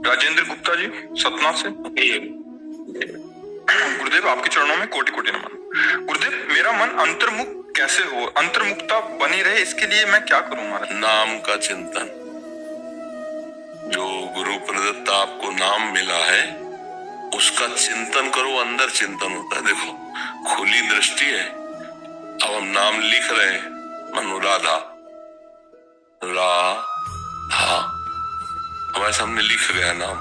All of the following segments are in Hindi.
राजेंद्र गुप्ता जी सतना से। गुरुदेव आपके चरणों में कोटि कोटि नमन। गुरुदेव मेरा मन अंतर्मुख कैसे हो, अंतर्मुखता बनी रहे, इसके लिए मैं क्या करूं महाराज? नाम का चिंतन, जो गुरु प्रदत्त आपको नाम मिला है उसका चिंतन करो। अंदर चिंतन होता है। देखो खुली दृष्टि है, अब हम नाम लिख रहे हैं, मनु राधा राधा हमारे सामने लिख गया नाम,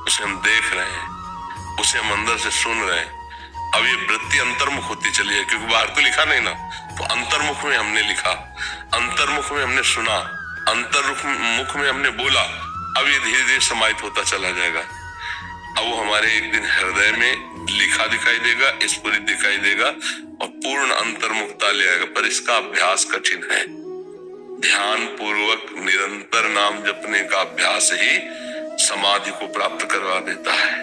उसे हम देख रहे हैं, उसे हम अंदर से सुन रहे हैं। अब ये वृत्ति अंतर्मुख होती चली है, क्योंकि बाहर तो लिखा नहीं ना, तो अंतर्मुख में हमने लिखा, अंतर्मुख में हमने सुना, अंतर्मुख में हमने बोला। अब ये धीरे धीरे समाहित होता चला जाएगा। अब वो हमारे एक दिन हृदय में लिखा दिखाई देगा, स्फुरित दिखाई देगा और पूर्ण अंतर्मुखता ले आएगा। पर इसका अभ्यास कठिन है। ध्यान पूर्वक निरंतर नाम जपने का अभ्यास ही समाधि को प्राप्त करवा देता है।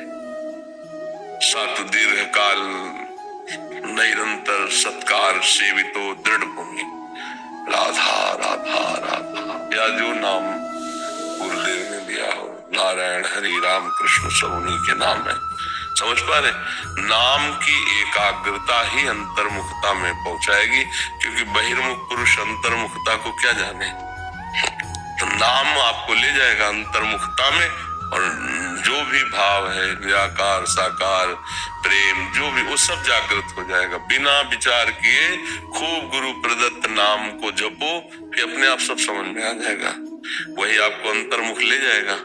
सत दीर्घ काल निरंतर सत्कार सेवितो दृढ़ भूमि राधा राधा राधा, या जो नाम गुरुदेव ने दिया हो, नारायण हरि राम कृष्ण सब उन्हीं के नाम है। समझ पा रहे? नाम की एकाग्रता ही अंतर्मुखता में पहुंचाएगी, क्योंकि बहिर्मुख पुरुष अंतर्मुखता को क्या जाने। तो नाम आपको ले जाएगा अंतर्मुखता में, और जो भी भाव है निराकार साकार प्रेम जो भी, वो सब जागृत हो जाएगा। बिना विचार किए खूब गुरु प्रदत्त नाम को जपो कि अपने आप सब समझ में आ जाएगा। वही आपको अंतर्मुख ले जाएगा।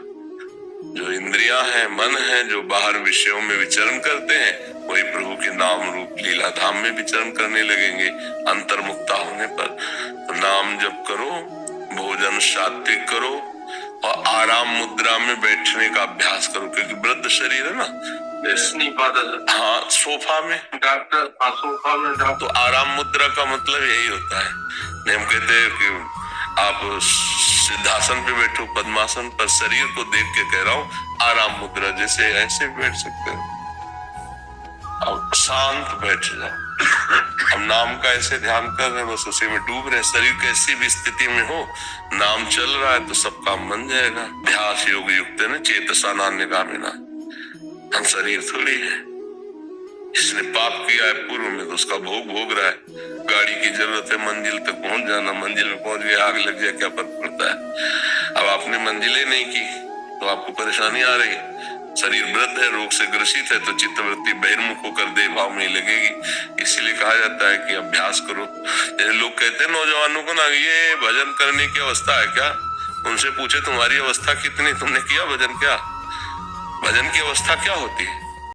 जो इंद्रियां हैं, मन है, जो बाहर विषयों में विचरण करते हैं, वही प्रभु के नाम रूप लीला धाम में विचरण करने लगेंगे अंतर्मुखता होने पर। तो नाम जप करो, भोजन सात्विक करो और आराम मुद्रा में बैठने का अभ्यास करो, क्योंकि वृद्ध शरीर है ना, नहीं पाता। हाँ, सोफा में डॉक्टर, सोफा में डॉक्टर। तो आराम मुद्रा का मतलब यही होता है। नहीं, हम कहते हैं कि आप सिद्धासन पे बैठो, पद्मासन पर, शरीर को देख के कह रहा हूँ आराम मुद्रा, जैसे ऐसे बैठ सकते हो। अब शांत बैठ जाओ। हम नाम का ऐसे ध्यान कर रहे हैं, बस उसी में डूब रहे। शरीर कैसी भी स्थिति में हो, नाम चल रहा है तो सब काम बन जाएगा। ध्यास योग युक्त है ना, चेतसा नान्यगामिना। हम शरीर थोड़ी है। इसने पाप किया है पूर्व में तो उसका भोग भोग रहा है। गाड़ी की जरूरत है मंजिल तक पहुंच जाना, मंजिल में पहुंच गया, आग लग जाए, क्या फर्क पड़ता है। अब आपने मंजिलें नहीं की तो आपको परेशानी आ रही है। शरीर वृद्ध है, रोग से ग्रसित है, तो चित्तवृत्ति बहिर्मुख होकर देह भाव में लगेगी। इसीलिए कहा जाता है कि अभ्यास करो। जैसे लोग कहते हैं नौजवानों को ना, ये भजन करने की अवस्था है क्या? उनसे पूछे तुम्हारी अवस्था कितनी, तुमने किया भजन? क्या भजन की अवस्था क्या होती है?